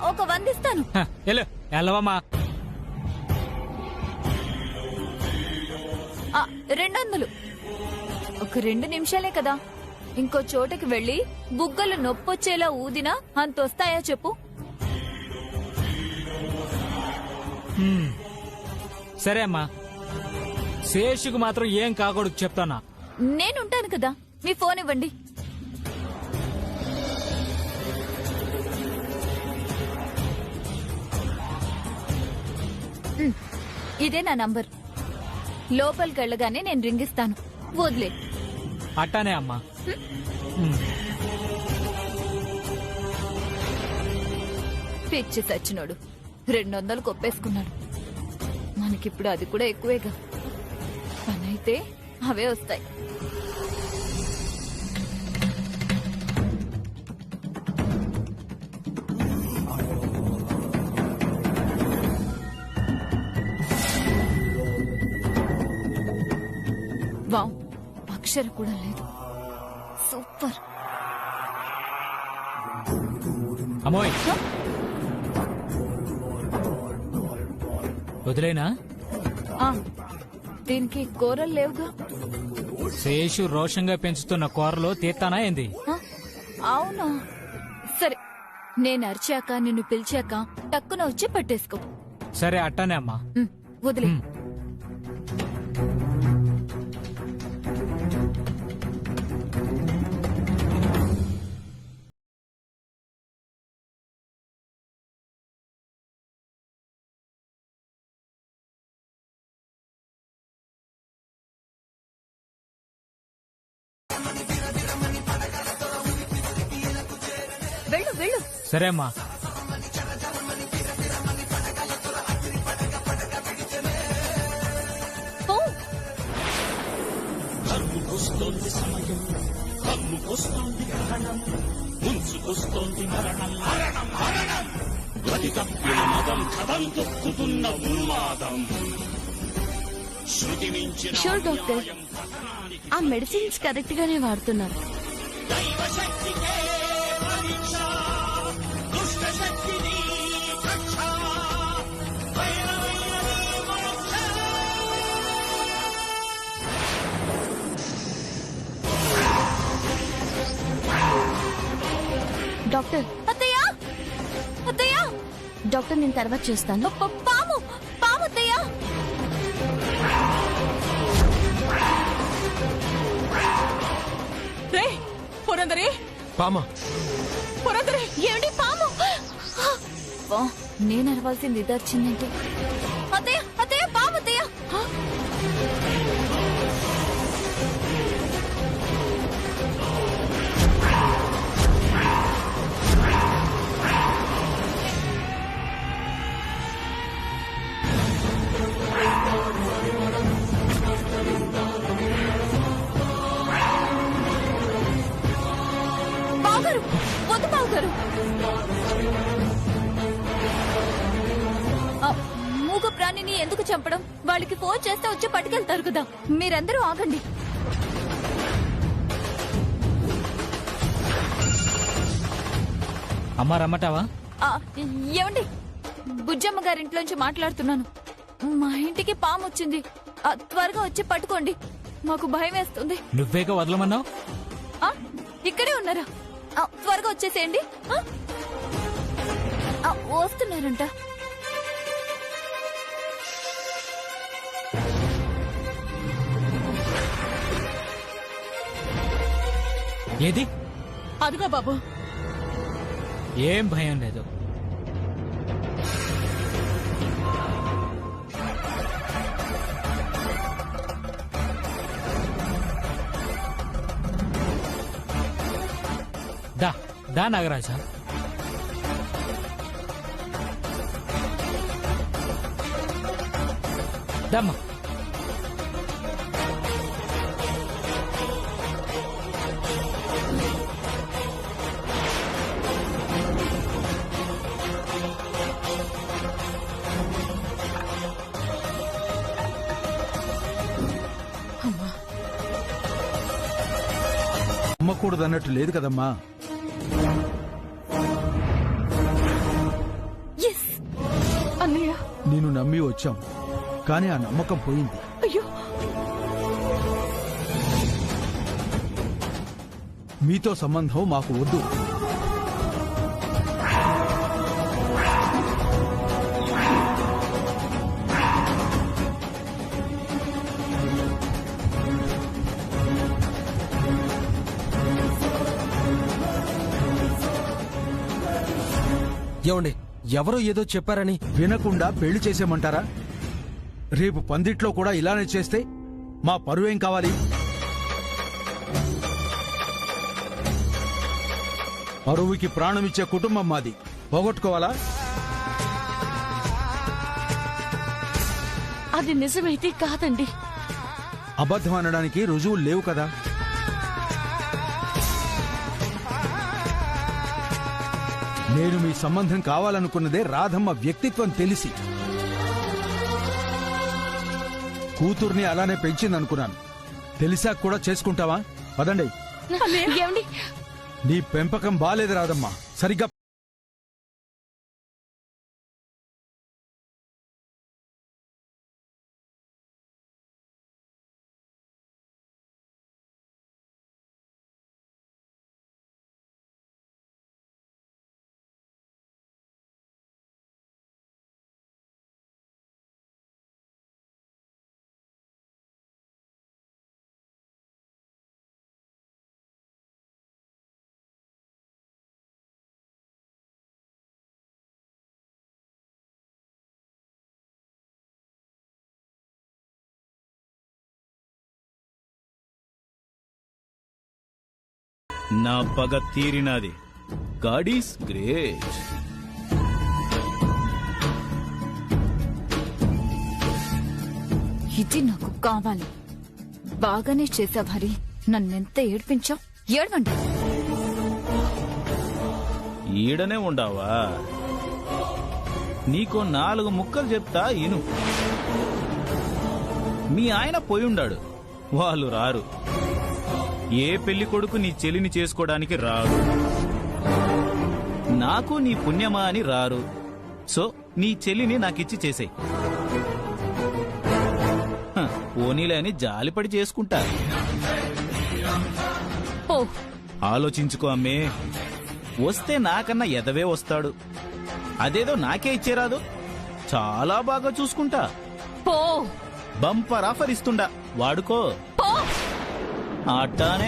ఒక 100 ఇస్తాను. ఎల్లవమ్మా. 200. ఒక 2 నిమిషాలే కదా. ఇంకో చోటకి వెళ్లి బుగ్గలు నొప్పొచ్చేలా ఊదినా అంతొస్తాయా చెప్పు? సరే అమ్మా, శేషుకు మాత్రం ఏం కాకూడదు చెప్తానా. నేనుంటాను కదా, మీ ఫోన్ ఇవ్వండి. ఇదే నా నంబర్. లోపలికి వెళ్ళగానే నేను రింగిస్తాను. వదిలే. అట్టానే అమ్మా. పిచ్చి సచ్చినోడు 200 కొప్పేసుకున్నాడు. మనకిప్పుడు అది కూడా ఎక్కువేగా. పనైతే అవే వస్తాయి. వావ్, అక్షర కూడా లేదు. సూపర్. అమ్మోయ్, వదిలేనా? దీనికి కూరలు లేవుగా. శేషు రోషంగా పెంచుతున్న కూరలో తీస్తానా ఏంది? అవునా, సరే. నేను అరిచాక నిన్ను పిలిచాక టక్కున వచ్చి పట్టేసుకో. సరే అట్టానే అమ్మా. వదిలే. వెళ్ళు వెళ్ళు. సరే అమ్మా. షూర్ డాక్టర్, ఆ మెడిసిన్స్ కరెక్ట్ గానే వాడుతున్నారు. డాక్టర్. అత్తయ్య, అత్తయ్య. డాక్టర్, నేను తర్వాత చేస్తాను. పాము, పాము అత్తయ్య. రే పురందరి. పామా? పురందరి, ఏమిటి పాము? నేను అరవాల్సింది ఇది వచ్చిందంటే. అత్తయ్య, అత్తయ్య, పాము అత్తయ్య. బావగారు, వద్దు బావగారు. మూగ ప్రాణిని ఎందుకు చంపడం? వాళ్ళకి ఫోన్ చేస్తే వచ్చి పట్టుకెళ్తారు కదా. మీరందరూ ఆగండి. అమ్మా రమ్మటావా? ఏమండి, బుజ్జమ్మ గారింట్లోంచి మాట్లాడుతున్నాను. మా ఇంటికి పాము వచ్చింది. త్వరగా వచ్చి పట్టుకోండి, మాకు భయం వేస్తుంది. నువ్వేగా వదలమన్నావు? ఇక్కడే ఉన్నారా? త్వరగా వచ్చేసేయండి. వస్తున్నారంట. ఏది? అదిగో బాబు. ఏం భయం లేదు. దా దా నాగరాజా. దమ్మా. నమ్మకూడదన్నట్టు లేదు కదమ్మా. అన్నయ్య నేను నమ్మి వచ్చాం, కానీ ఆ నమ్మకం పోయింది. అయ్యో, మీతో సంబంధం మాకు వద్దు. ఏమండి, ఎవరో ఏదో చెప్పారని వినకుండా పెళ్లి చేసేమంటారా? రేపు పందిట్లో కూడా ఇలానే చేస్తే మా పరువేం కావాలి? పరువుకి ప్రాణమిచ్చే కుటుంబం మాది, పోగొట్టుకోవాలా? అది నిజమైతే కాదండి. అబద్ధం అనడానికి రుజువులు లేవు కదా. నేను మీ సంబంధం కావాలనుకున్నదే రాధమ్మ వ్యక్తిత్వం తెలిసి. కూతుర్ని అలానే పెంచిందనుకున్నాను. తెలిసాక కూడా చేసుకుంటావా? పదండి. ఏమండి, నీ పెంపకం బాలేదు రాధమ్మ. సరిగ్గా నా పగ తీరినది. God is great. ఇది నాకు కావాలి. బాగానే చేసావు హరి, నన్నెంత ఏడ్పించావు. ఏడవండి. ఈడనే ఉండావా? నీకో 4 ముక్కలు చెప్తా ఇను. మీ ఆయన పోయుండాడు, వాళ్ళు రారు. ఏ పెళ్లి కొడుకు నీ చెల్లిని చేసుకోవడానికి రారు. నాకు నీ పుణ్యమా అని రారు. సో నీ చెల్లిని నాకిచ్చి చేసేయ్. పోనీలే అని జాలిపడి చేసుకుంటా. ఆలోచించుకో అమ్మే. వస్తే నాకన్నా ఎదవే వస్తాడు. అదేదో నాకే ఇచ్చేరాదు. చాలా బాగా చూసుకుంటా. బంపర్ ఆఫర్ ఇస్తుండా, వాడుకో. అట్టానే,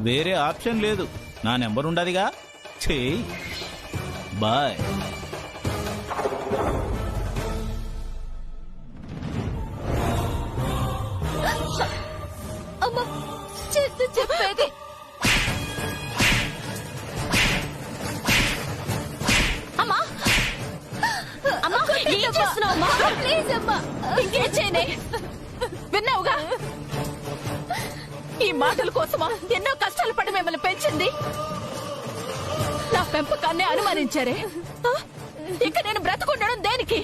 వేరే ఆప్షన్ లేదు. నా నెంబర్ ఉండదిగా. చెయ్యి. బాయ్. అమ్మా, చెప్పేది అమ్మా. అమ్మా, ఏం చేస్తున్నావు అమ్మా? ప్లీజ్ అమ్మా, ఇంకేం చేయనే. విన్నావుగా? ఈ మాటల కోసమా ఎన్నో కష్టాలు పడి మిమ్మల్ని పెంచింది? నా పెంపకాన్ని అనుమానించారే. ఇక నేను బ్రతుకుండడం దేనికి?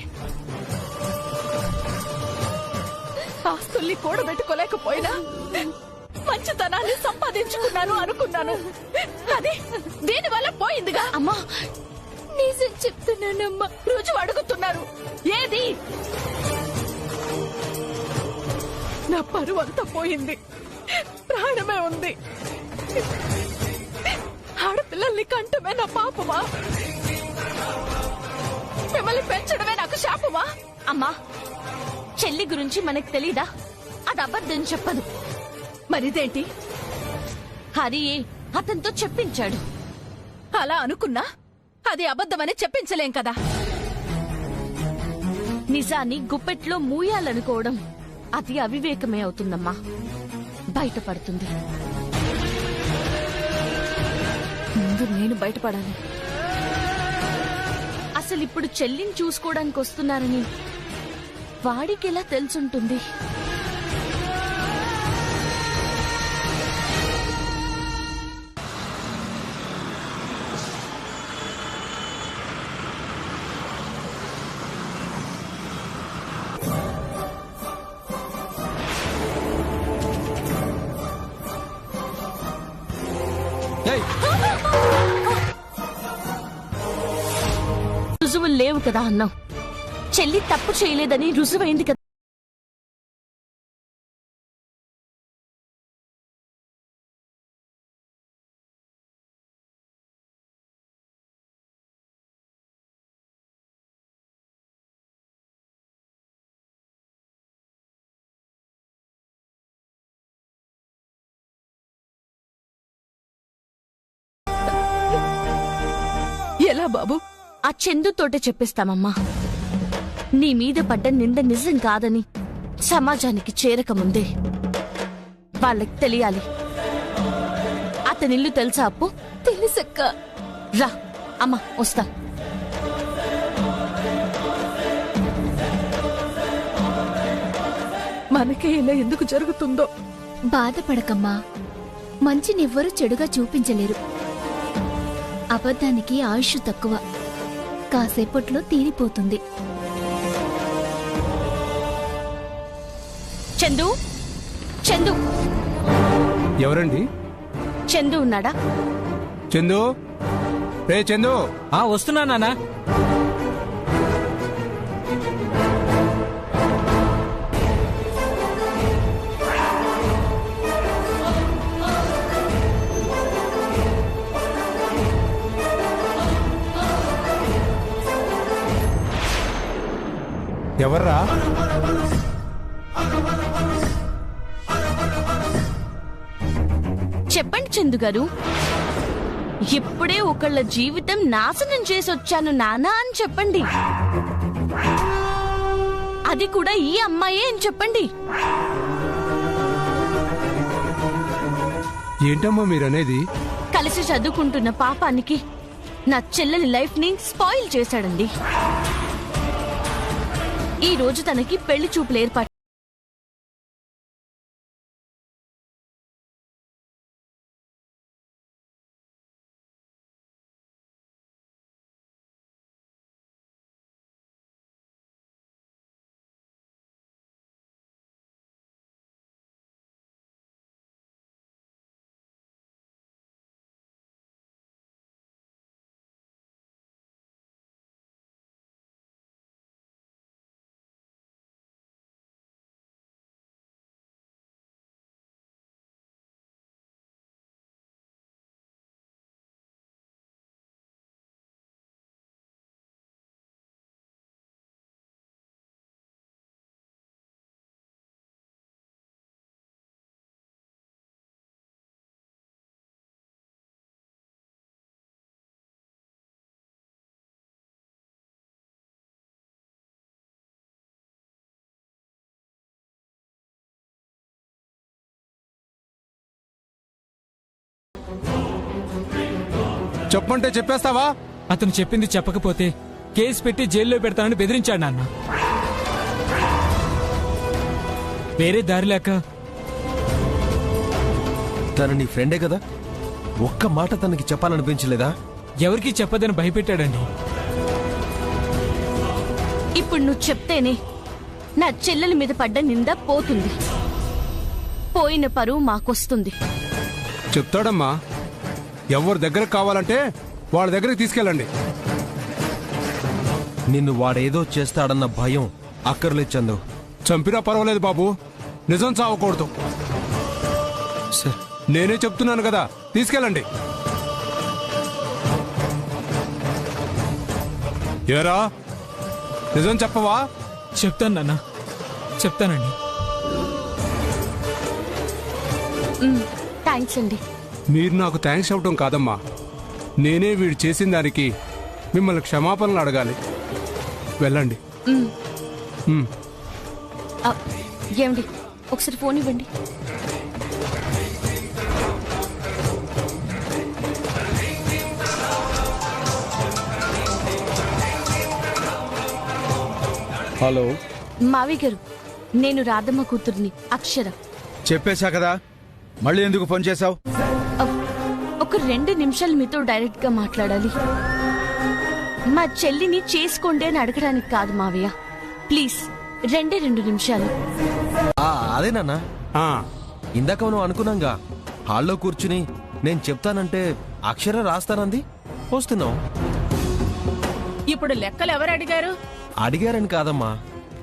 ఆస్తుల్ని కూడబెట్టుకోలేకపోయినా మంచితనాన్ని సంపాదించుకున్నాను అనుకున్నాను. అది దీనివల్ల పోయిందిగా. అమ్మా, నిజం చెప్తున్నానమ్మా. రుజువు అడుగుతున్నారు. ఏది? నా పరువు అంతా పోయింది. ప్రాణమే ఉంది. ఆడపిల్లల్ని కంటమే నా పాపమా? మిమ్మల్ని పెంచడమే నాకు శాపమా? అమ్మా, చెల్లి గురించి మనకు తెలీదా? అది అబద్ధం చెప్పదు. మరిదేంటి? హరి అతనితో చెప్పించాడు. అలా అనుకున్నా అది అబద్ధమని చెప్పించలేం కదా. నిజాన్ని గుప్పెట్లో మూయాలనుకోవడం అది అవివేకమే అవుతుందమ్మా. బయటపడుతుంది. ముందు నేను బయటపడాలి. అసలు ఇప్పుడు చెల్లిని చూసుకోవడానికి వస్తున్నారని వాడికి ఎలా తెలుసుంటుంది? రుజువులు లేవు కదా అన్నావు. చెల్లి తప్పు చేయలేదని రుజువైంది కదా. ఎలా బాబు? ఆ చందుతోటే చెప్పిస్తామమ్మా. నీ మీద పడ్డ నింద నిజం కాదని సమాజానికి చేరకముందే వాళ్ళకి తెలియాలి. అతనిల్లు తెలుసా అప్పు? తెలుసక్క. రా అమ్మా, వస్తా. మనకే ఇలా ఎందుకు జరుగుతుందో. బాధపడకమ్మా, మంచినెవ్వరూ చెడుగా చూపించలేరు. అబద్ధానికి ఆయుష్ తక్కువ, కాసేపట్లో తీరిపోతుంది. చందు, చందు, ఎవరండి? చందు ఉన్నాడా? చందు, రే చందు. వస్తున్నా నాన్న. ఎవర్రా? చెప్పండి చందు గారు. ఇప్పుడే ఒకళ్ళ జీవితం నాశనం చేసొచ్చాను నానా అని చెప్పండి. అది కూడా ఈ అమ్మాయే అని చెప్పండి. ఏంటమ్మా మీరనేది? కలిసి చదువుకుంటున్న పాపానికి నా చెల్లెలి లైఫ్ ని స్పాయిల్ చేశాడండి. ఈ రోజు తనకి పెళ్లి చూపులు ఏర్పాటు. చెప్పమంటే చెప్పేస్తావా? అతను చెప్పింది చెప్పకపోతే కేసు పెట్టి జైల్లో పెడతానని బెదిరించాడు నాన్న. వేరే దారి లేక. తను నీ ఫ్రెండే కదా, ఒక్క మాట తనకి చెప్పాలనిపించలేదా? ఎవరికి చెప్పదని భయపెట్టాడండి. ఇప్పుడు నువ్వు చెప్తేనే నా చెల్లెల మీద పడ్డ నింద పోతుంది. పోయిన పరువు మాకొస్తుంది. చెప్తాడమ్మా. ఎవరి దగ్గర కావాలంటే వాళ్ళ దగ్గరికి తీసుకెళ్ళండి. నిన్ను వాడేదో చేస్తాడన్న భయం అక్కర్లేదు చందు. చంపినా పర్వాలేదు బాబు, నిజం చావకూడదు. నేనే చెప్తున్నాను కదా, తీసుకెళ్ళండి. ఏరా, నిజం చెప్పవా? చెప్తాను నాన్న, చెప్తానండి. థ్యాంక్స్ అండి. మీరు నాకు థ్యాంక్స్ చెప్పడం కాదమ్మా, నేనే వీడు చేసిన దానికి మిమ్మల్ని క్షమాపణలు అడగాలి. వెళ్ళండి. ఏమండి, ఒకసారి ఫోన్ ఇవ్వండి. హలో మావి గారు, నేను రాధమ్మ కూతుర్ని అక్షర. చెప్పేశా కదా, మళ్ళీ ఎందుకు ఫోన్ చేశావు? ఒక 2 నిమిషాలు మీతో డైరెక్ట్ గా మాట్లాడాలి. మా చెల్లిని చేసుకోండి అని అడగడానికి కాదు మావయ్య, ప్లీజ్ 2 నిమిషాలు. అదేనా ఇందాక మనం అనుకున్నాంగా, హాల్లో కూర్చుని నేను చెప్తానంటే అక్షర రాస్తానంది వస్తున్నాం. ఇప్పుడు లెక్కలు ఎవరు అడిగారు? అడిగారని కాదమ్మా.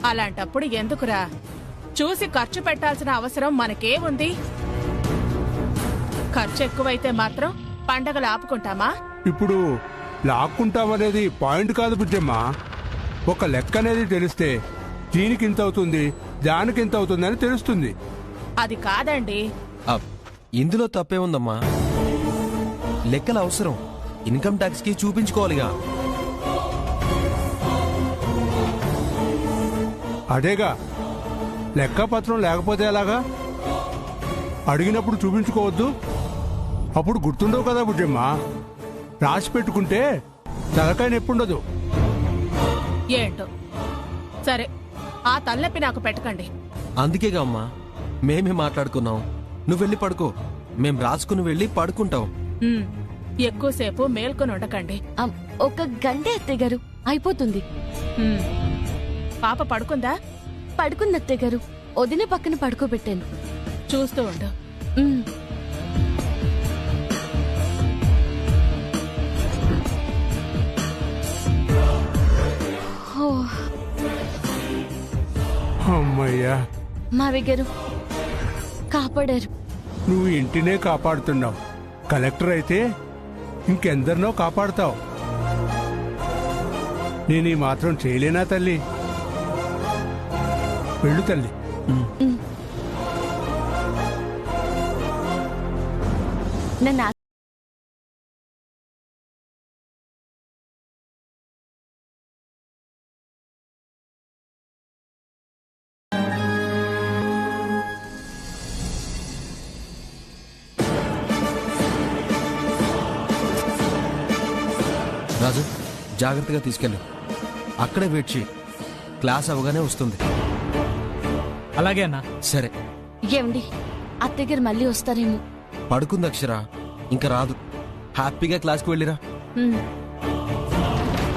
అలాంటప్పుడు ఎందుకురా? చూసి ఖర్చు పెట్టాల్సిన అవసరం మనకేముంది? ఖర్చు ఎక్కువైతే మాత్రం పండగలు ఆపుకుంటామా? ఇప్పుడు లాక్కుంటామనేది పాయింట్ కాదు బుజ్జమ్మ. ఒక లెక్క అనేది తెలిస్తే దీనికి ఇంత అవుతుంది, దానికి ఇంత అవుతుంది అని తెలుస్తుంది. అది కాదండి. ఇందులో తప్పే ఉందమ్మా. లెక్కల అవసరం ఇన్కమ్ ట్యాక్స్ కి చూపించుకోవాలిగా. అదేగా, లెక్కపత్రం లేకపోతే ఎలాగా? అడిగినప్పుడు చూపించుకోవద్దు, అప్పుడు గుర్తుండవు కదా బుజ్జమ్మ. రాసి పెట్టుకుంటే తలకాయ నొప్పుండదు. ఏంటో సరే, ఆ తలనొప్పి నాకు పెట్టకండి. అందుకేగా అమ్మా మేమే మాట్లాడుకున్నాం. నువ్వు వెళ్ళి పడుకో, మేం రాసుకుని వెళ్ళి పడుకుంటాం. ఎక్కువసేపు మేల్కొని ఉండకండి. ఒక గంటే అత్తయ్య గారు అయిపోతుంది. పాప పడుకుందా? పడుకుంది అత్తయ్య గారు. వదిన పక్కన పడుకోబెట్టాను. చూస్తూ ఉండు. అమ్మయ్యా, మావయ్య గారు కాపాడారు. నువ్వు ఇంటినే కాపాడుతున్నావు. కలెక్టర్ అయితే ఇంకెందరినో కాపాడుతావు. నేను ఈ మాత్రం చేయలేనా తల్లి? వెళ్ళు తల్లి. నన్ను రాజు జాగ్రత్తగా తీసుకెళ్ళు. అక్కడే వెయిట్ చేయి, క్లాస్ అవగానే వస్తుంది. అలాగే అన్నా. సరే. ఏమండి, అత్తయ్య గారు మళ్ళీ వస్తారేమో. పడుకుంది అక్షర, ఇంకా రాదు. హ్యాపీగా క్లాస్కి వెళ్ళిరా.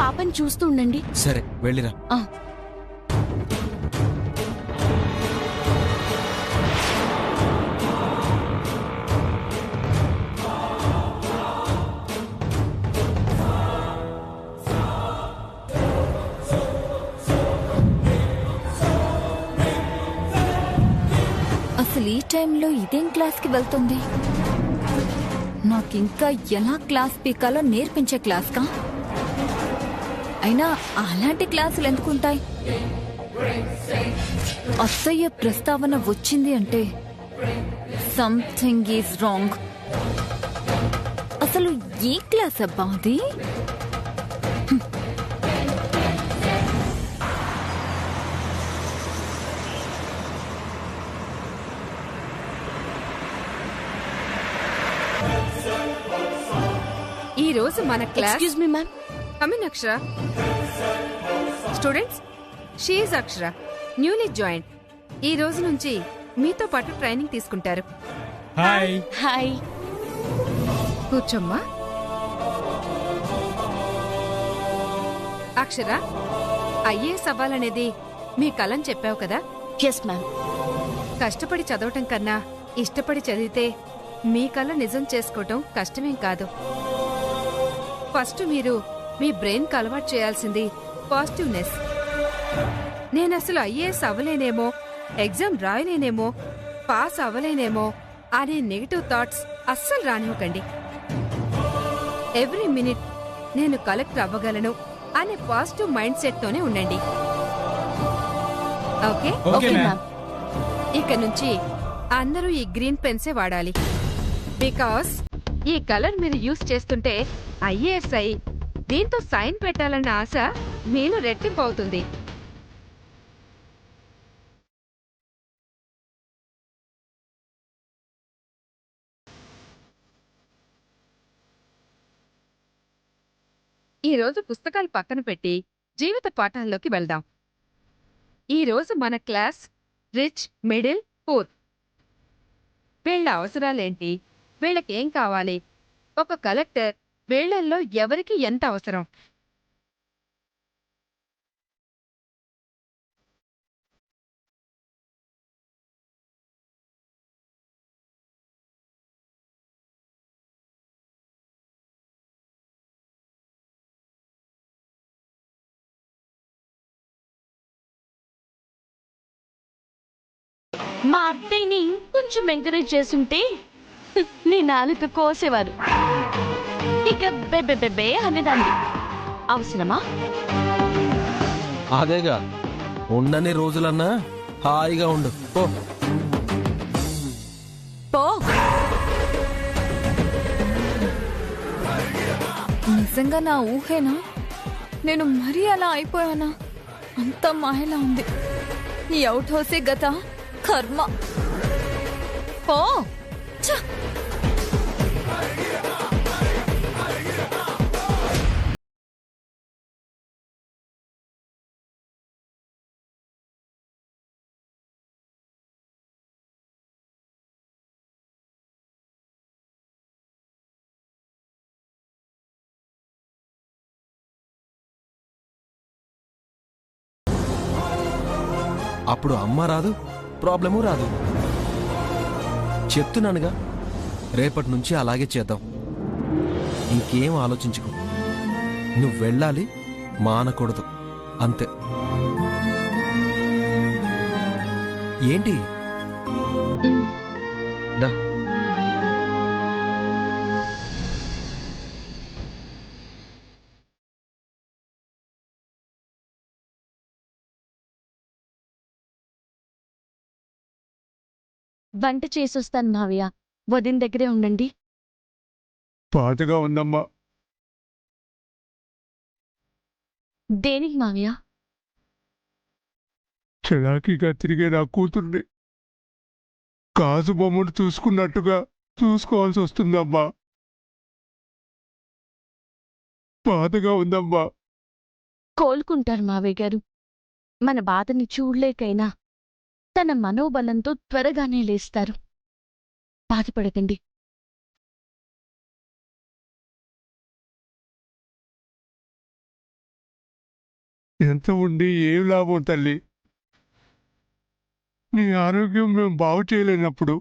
పాపని చూస్తూ ఉండండి. సరే వెళ్ళిరా. అసలు ఈ టైంలో ఇదేం క్లాస్కి వెళ్తుంది? నాకింకా ఎలా క్లాస్ పీకాలో నేర్పించే క్లాస్కా? అయినా అలాంటి క్లాసులు ఎందుకుంటాయి? అత్తయ్య ప్రస్తావన వచ్చింది అంటే సంథింగ్ ఈజ్ రాంగ్. అసలు ఏ క్లాస్ అబ్బా అది? ఈ రోజు మన class excuse me ma'am. Come in Akshara. Students, she is Akshara, newly join. ఈ రోజు నుంచి మీతో పాటు ట్రైనింగ్ తీసుకుంటారు. హాయ్. హాయ్. కూర్చోమ్మా. అక్షర, ఐఏఎస్ అవ్వాలనేది మీ కలని చెప్పావు కదా? Yes ma'am. కష్టపడి చదవటం కన్నా ఇష్టపడి చదివితే మీ కల నిజం చేసుకోవటం కష్టమేం కాదు. ఫస్ట్ మీరు మీ బ్రెయిన్ కు అలవాటు చేయాల్సింది పాజిటివ్నెస్. నేనసలు ఐఏఎస్ అవ్వలేనేమో, ఎగ్జామ్ రాయలేనేమో, పాస్ అవ్వలేనేమో అనే నెగటివ్ థాట్స్ అస్సలు రానివ్వకండి. ఎవ్రీ మినిట్ నేను కలెక్టర్ అవ్వగలను అనే పాజిటివ్ మైండ్ సెట్ తోనే ఉండండి. ఓకే? Okay ma'am. ఇక నుంచి అందరూ ఈ గ్రీన్ పెన్సే వాడాలి. బికాస్ ఈ కలర్ మీరు యూజ్ చేస్తుంటే ఐఏఎస్ అయి దీంతో సైన్ పెట్టాలన్న ఆశ మీలో రెట్టింపు అవుతుంది. ఈ రోజు పుస్తకాలు పక్కన పెట్టి జీవిత పాఠాల్లోకి వెళ్దాం. ఈ రోజు మన క్లాస్ రిచ్, మిడిల్, పూర్. వీళ్ళ అవసరాలేంటి, వీళ్ళకేం కావాలి, ఒక కలెక్టర్ వీళ్ళల్లో ఎవరికి ఎంత అవసరం, మా అత్తయ్యని ఇంకొంచెం ఎంకరేజ్ చేసుంటే నీ నాలుక కోసేవారు. ఇక బెబెబెబే అనేదాన్ని. అవసరమా? అదేగా, ఉండని రోజులన్నా హాయిగా ఉండు పో. పో. నిజంగా నా ఊహేనా? నేను మరీ అలా అయిపోయానా? అంత మాయలా ఉంది. ఈ అవుట్ హౌసే గత కర్మ. పో. ఛ! అప్పుడు అమ్మ రాదు, ప్రాబ్లము రాదు. చెప్తున్నానుగా, రేపటి నుంచి అలాగే చేద్దాం. ఇంకేం ఆలోచించుకో. నువ్వు వెళ్ళాలి, మానకూడదు, అంతే. ఏంటి? దా. వంట చేసొస్తాను మావయ్య. వదిన దగ్గరే ఉండండి. బాధగా ఉందమ్మా. దేనికి మావయ్య? చలాకీగా తిరిగే నా కూతుర్ని కాజు బొమ్మను చూసుకున్నట్టుగా చూసుకోవాల్సి వస్తుందమ్మా. బాధగా ఉందమ్మా. కోలుకుంటారు మావయ్య గారు. మన బాధని చూడలేకైనా తన మనోబలంతో త్వరగానే లేస్తారు. బాధపడకండి. ఎంత ఉండి ఏం లాభం తల్లి? నీ ఆరోగ్యం మేము బాగు చేయలేనప్పుడు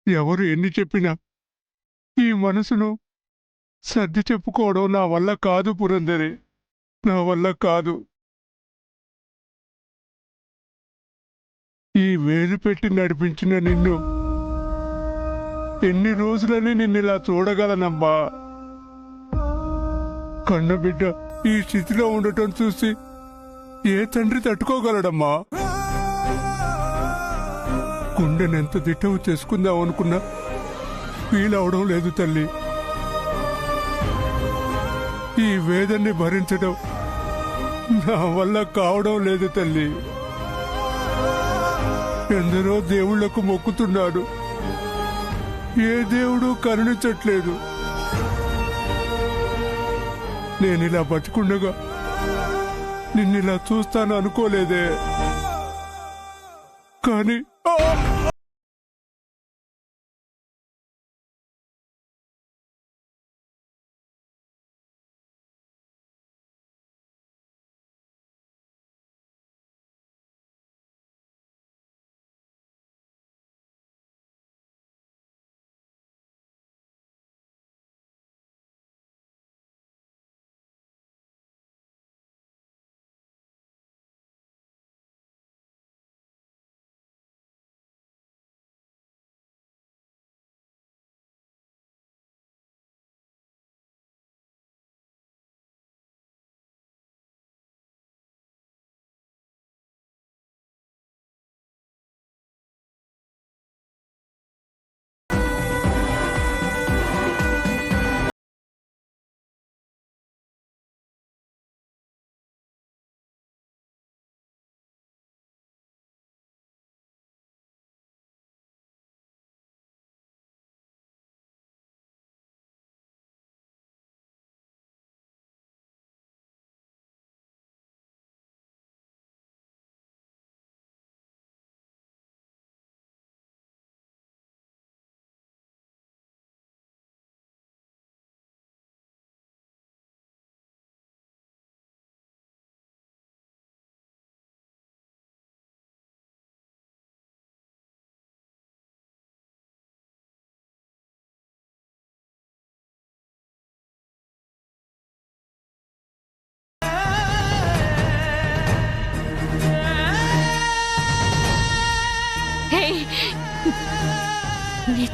ఎవరు ఎన్ని చెప్పినా ఈ మనసును సర్ది చెప్పుకోవడం నా వల్ల కాదు పురందరి, నా వల్ల కాదు. ఈ వేలు పెట్టి నడిపించిన నిన్ను ఎన్ని రోజులని నిన్నిలా చూడగలనమ్మా? కన్నబిడ్డ ఈ స్థితిలో ఉండటం చూసి ఏ తండ్రి తట్టుకోగలడమ్మా? గుండెనెంత దిట్టవు చేసుకుందాం అనుకున్నా వీలవడం లేదు తల్లి. ఈ వేదన్ని భరించడం నా వల్ల కావడం లేదు తల్లి. ఎందరో దేవుళ్లకు మొక్కుతున్నాడు, ఏ దేవుడు కరుణించట్లేదు. నేనిలా బతికుండగా నిన్నిలా చూస్తాను అనుకోలేదే. కానీ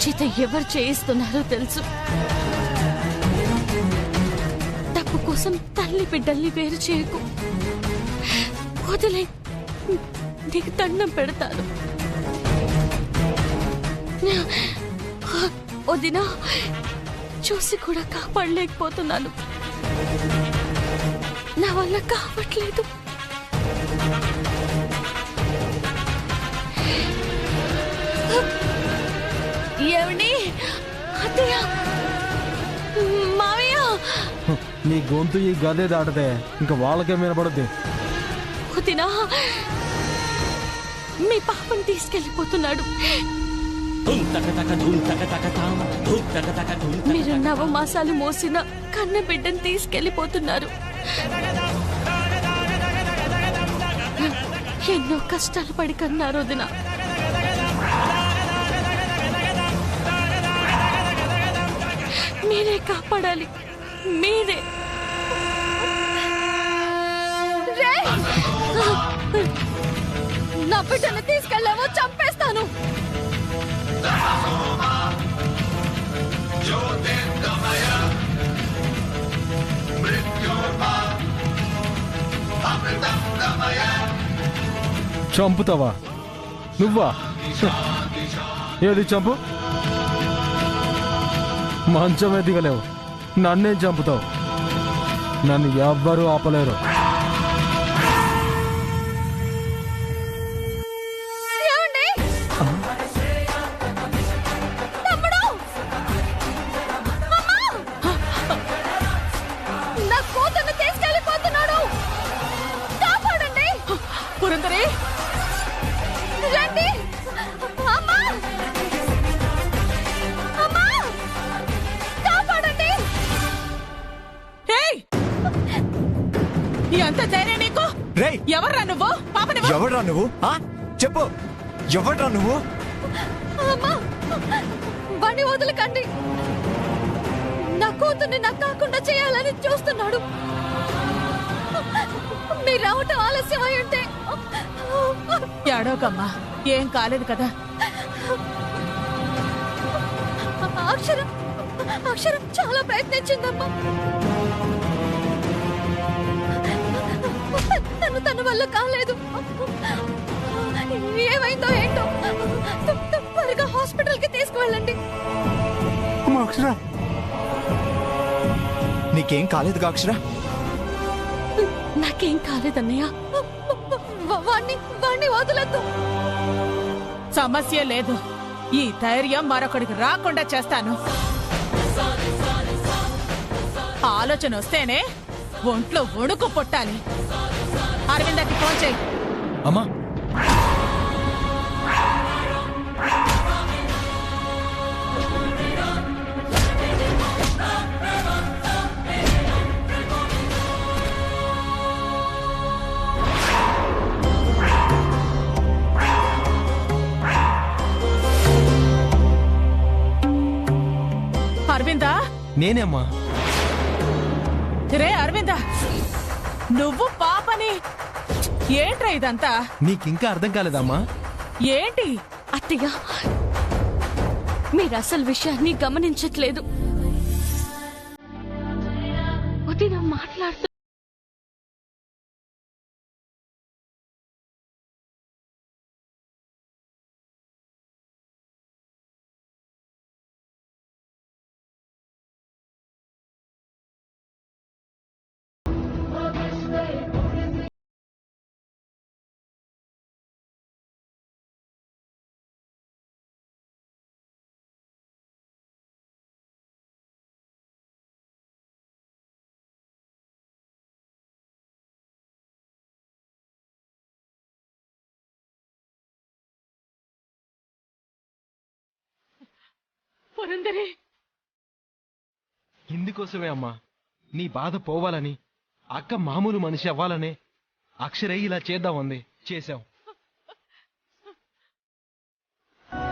చేత ఎవరు చేయిస్తున్నారో తెలుసు. డబ్బు కోసం తల్లి బిడ్డల్ని వేరు చేయకు. వదిలే, నీకు దండం పెడతాను. వదినా, చూసి కూడా కాపాడలేకపోతున్నాను. నా వల్ల కావట్లేదు. ఏమండి? అత్తయ్య, మావయ్య, నీ గొంతు ఈ గదే దాటితే ఇంకా వాళ్ళకే వినపడుద్ది. వదినా, మీ పాపని తీసుకెళ్లిపోతున్నాడు. మీరు నవమాసాలు మోసిన కన్న బిడ్డను తీసుకెళ్లిపోతున్నారు. ఎన్నో కష్టాలు పడి కన్నారు వదిన. మీరే కాపాడాలి, మీరే. నా బిడ్డను తీసుకెళ్ళావో చంపేస్తాను. చంపుతావా నువ్వా? ఏది చంపు? మంచమే దిగలేవు, నన్నేం చంపుతావు? నన్ను ఎవ్వరూ ఆపలేరు. పురందరే, రండి. అమ్మా, అమ్మా, కాపాడండి. ఎంత ధైర్యం నీకు? ఎవర్రా నువ్వు? పాపని ఎవడ్రా నువ్వు? చెప్పు, ఎవడ్రా నువ్వు? అమ్మా, బండి వదలకండి. నా కూతుర్ని నాకు కాకుండా చేయాలని చూస్తున్నాడు. మీరు రావటం ఆలస్యం అయి ఉంటే. ఏడోకమ్మా, ఏం కాలేదు కదా. అక్షరం అక్షరం చాలా ప్రయత్నించిందమ్మా. తన వల్ల కాలేదు. ఏమైందో ఏంటో, త్వరగా హాస్పిటల్ కి తీసుకువెళ్ళండి. అక్షర, నీకేం కాలేదుగా అక్షర? నాకేం కాలేదన్నయ్య. వాణ్ణి వదలొద్దు. సమస్య లేదు. ఈ ధైర్యం మరొకడికి రాకుండా చేస్తాను. ఆలోచన వస్తేనే ఒంట్లో వణుకు పుట్టాలి. అరవిందకి ఫోన్ చేయి. అమ్మా, అరవిందా? నేనేమ్మా. రే అరవిందా, నువ్వు పాపని. ఏంట్రా ఇదంతా? నీకింకా అర్థం కాలేదమ్మా? ఏంటి? అత్తయ్య, మీరు అసలు విషయాన్ని గమనించట్లేదు. వదిన మాట్లాడుతూ పురందరే, ఇందుకోసమే అమ్మా, నీ బాధ పోవాలని, అక్క మామూలు మనిషి అవ్వాలనే అక్షరయ్య ఇలా చేద్దామంది. చేశాం.